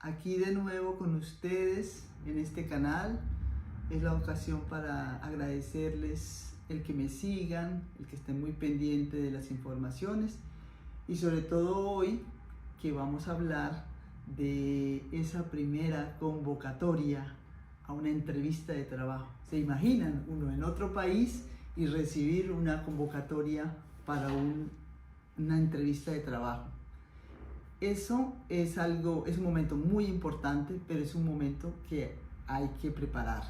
aquí de nuevo con ustedes en este canal. Es la ocasión para agradecerles el que me sigan, el que estén muy pendientes de las informaciones y sobre todo hoy que vamos a hablar de esa primera convocatoria a una entrevista de trabajo. ¿Se imaginan uno en otro país y recibir una convocatoria para una entrevista de trabajo? Eso es un momento muy importante, pero es un momento que hay que preparar.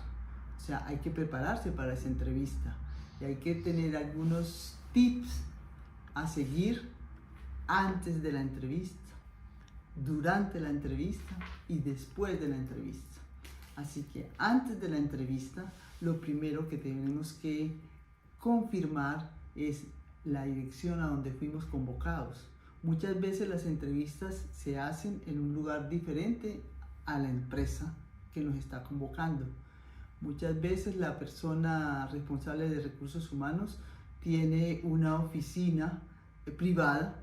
O sea, hay que prepararse para esa entrevista y hay que tener algunos tips a seguir antes de la entrevista, durante la entrevista y después de la entrevista. Así que antes de la entrevista, lo primero que tenemos que confirmar es la dirección a donde fuimos convocados. Muchas veces las entrevistas se hacen en un lugar diferente a la empresa que nos está convocando. Muchas veces la persona responsable de recursos humanos tiene una oficina privada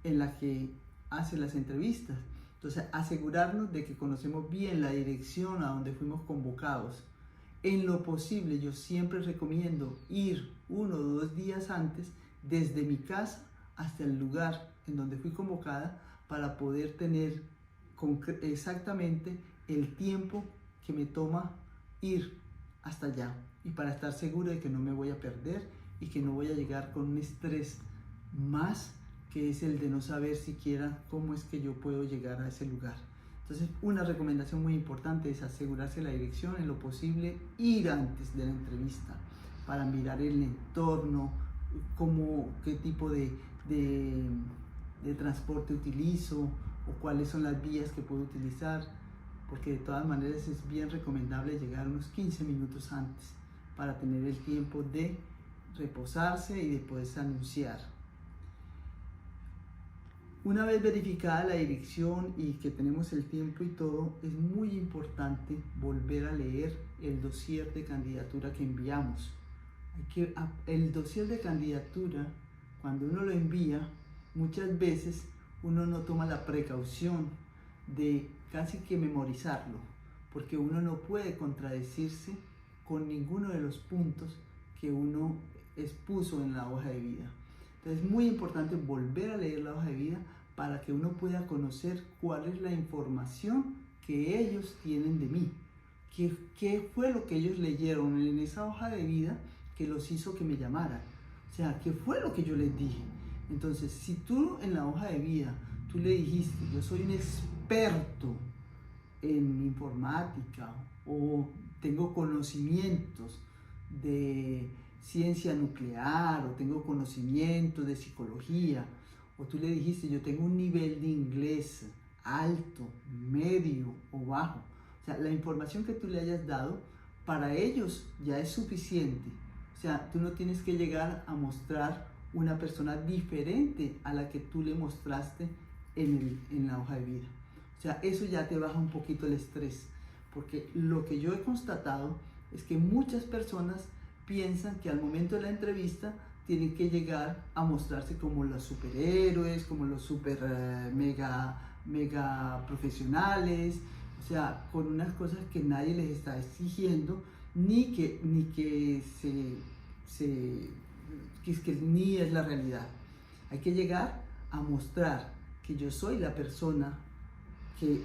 en la que hace las entrevistas. Entonces, asegurarnos de que conocemos bien la dirección a donde fuimos convocados. En lo posible, yo siempre recomiendo ir 1 o 2 días antes desde mi casa hasta el lugar en donde fui convocada para poder tener exactamente el tiempo que me toma ir hasta allá y para estar seguro de que no me voy a perder y que no voy a llegar con un estrés más que es el de no saber siquiera cómo es que yo puedo llegar a ese lugar. Entonces, una recomendación muy importante es asegurarse la dirección, en lo posible ir antes de la entrevista para mirar el entorno, qué tipo de transporte utilizo o cuáles son las vías que puedo utilizar, porque de todas maneras es bien recomendable llegar unos 15 minutos antes para tener el tiempo de reposarse y de poderse anunciar. Una vez verificada la dirección y que tenemos el tiempo y todo, es muy importante volver a leer el dossier de candidatura que enviamos. El dossier de candidatura, cuando uno lo envía, muchas veces uno no toma la precaución de casi que memorizarlo, porque uno no puede contradecirse con ninguno de los puntos que uno expuso en la hoja de vida. Entonces es muy importante volver a leer la hoja de vida para que uno pueda conocer cuál es la información que ellos tienen de mí. ¿Qué fue lo que ellos leyeron en esa hoja de vida que los hizo que me llamaran? O sea, ¿qué fue lo que yo les dije? Entonces, si tú en la hoja de vida, tú le dijiste, yo soy un experto en informática o tengo conocimientos de ciencia nuclear o tengo conocimientos de psicología, o tú le dijiste yo tengo un nivel de inglés alto, medio o bajo, o sea, la información que tú le hayas dado para ellos ya es suficiente. O sea, tú no tienes que llegar a mostrar una persona diferente a la que tú le mostraste en la hoja de vida. O sea, eso ya te baja un poquito el estrés, porque lo que yo he constatado es que muchas personas piensan que al momento de la entrevista tienen que llegar a mostrarse como los superhéroes, como los mega profesionales, o sea, con unas cosas que nadie les está exigiendo, ni es la realidad. Hay que llegar a mostrar que yo soy la persona que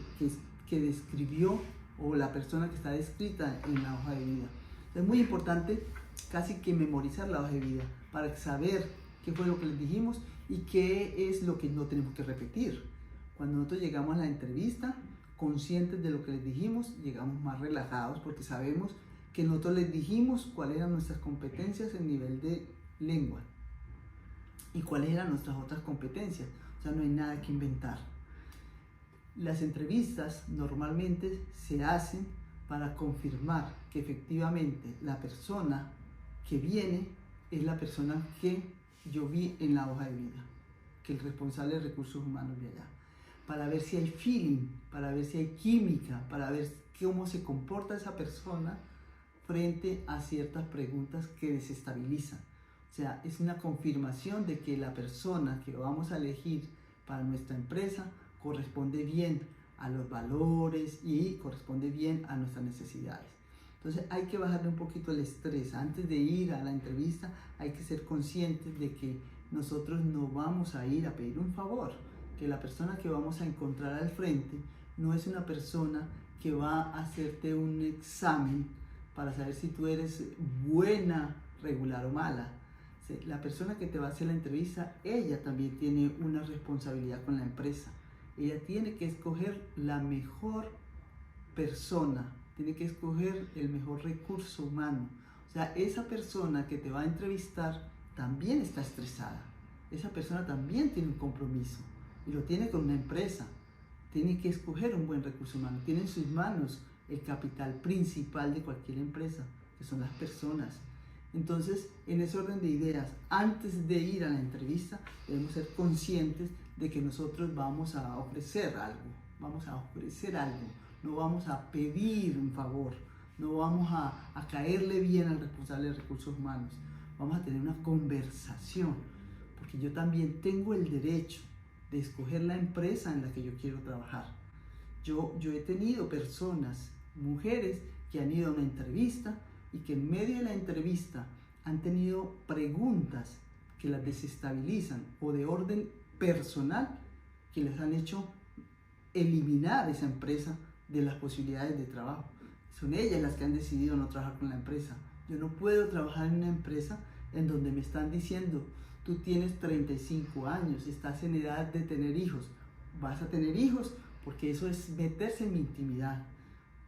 describió o la persona que está descrita en la hoja de vida. Es muy importante casi que memorizar la hoja de vida para saber qué fue lo que les dijimos y qué es lo que no tenemos que repetir. Cuando nosotros llegamos a la entrevista, conscientes de lo que les dijimos, llegamos más relajados porque sabemos que nosotros les dijimos cuáles eran nuestras competencias en nivel de lengua y cuáles eran nuestras otras competencias. O sea, no hay nada que inventar. Las entrevistas normalmente se hacen para confirmar que efectivamente la persona que viene es la persona que yo vi en la hoja de vida, que el responsable de recursos humanos de allá, para ver si hay feeling, para ver si hay química, para ver cómo se comporta esa persona frente a ciertas preguntas que desestabilizan. O sea, es una confirmación de que la persona que vamos a elegir para nuestra empresa corresponde bien a los valores y corresponde bien a nuestras necesidades. Entonces hay que bajarle un poquito el estrés. Antes de ir a la entrevista hay que ser conscientes de que nosotros no vamos a ir a pedir un favor, que la persona que vamos a encontrar al frente no es una persona que va a hacerte un examen para saber si tú eres buena, regular o mala. La persona que te va a hacer la entrevista, ella también tiene una responsabilidad con la empresa. Ella tiene que escoger la mejor persona, tiene que escoger el mejor recurso humano. O sea, esa persona que te va a entrevistar también está estresada. Esa persona también tiene un compromiso y lo tiene con una empresa. Tiene que escoger un buen recurso humano. Tiene en sus manos el capital principal de cualquier empresa, que son las personas. Entonces, en ese orden de ideas, antes de ir a la entrevista, debemos ser conscientes de que nosotros vamos a ofrecer algo. Vamos a ofrecer algo. No vamos a pedir un favor. No vamos a caerle bien al responsable de recursos humanos. Vamos a tener una conversación. Porque yo también tengo el derecho de escoger la empresa en la que yo quiero trabajar. Yo he tenido personas, mujeres, que han ido a una entrevista y que en medio de la entrevista han tenido preguntas que las desestabilizan o de orden personal que les han hecho eliminar esa empresa de las posibilidades de trabajo. Son ellas las que han decidido no trabajar con la empresa. Yo no puedo trabajar en una empresa en donde me están diciendo: tú tienes 35 años, estás en edad de tener hijos, vas a tener hijos, porque eso es meterse en mi intimidad.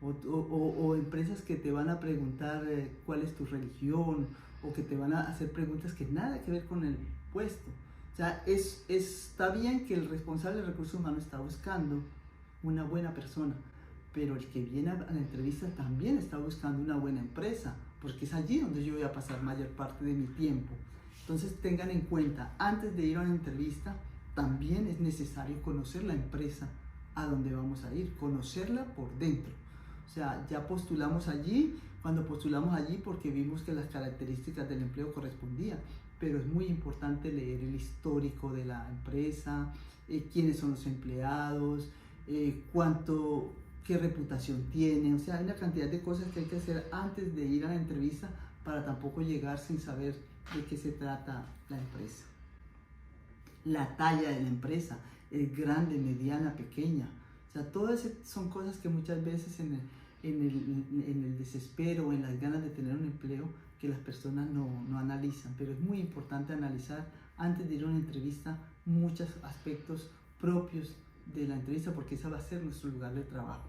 O empresas que te van a preguntar cuál es tu religión, o que te van a hacer preguntas que nada que ver con el puesto. O sea, está bien que el responsable de recursos humanos está buscando una buena persona, pero el que viene a la entrevista también está buscando una buena empresa, porque es allí donde yo voy a pasar mayor parte de mi tiempo. Entonces tengan en cuenta, antes de ir a una entrevista, también es necesario conocer la empresa a donde vamos a ir, conocerla por dentro. O sea, ya postulamos allí, cuando postulamos allí porque vimos que las características del empleo correspondían, pero es muy importante leer el histórico de la empresa, quiénes son los empleados, qué reputación tienen. O sea, hay una cantidad de cosas que hay que hacer antes de ir a la entrevista para tampoco llegar sin saber de qué se trata la empresa. La talla de la empresa, es grande, mediana, pequeña. O sea, todas son cosas que muchas veces en el desespero o en las ganas de tener un empleo que las personas no analizan. Pero es muy importante analizar antes de ir a una entrevista muchos aspectos propios de la entrevista, porque ese va a ser nuestro lugar de trabajo.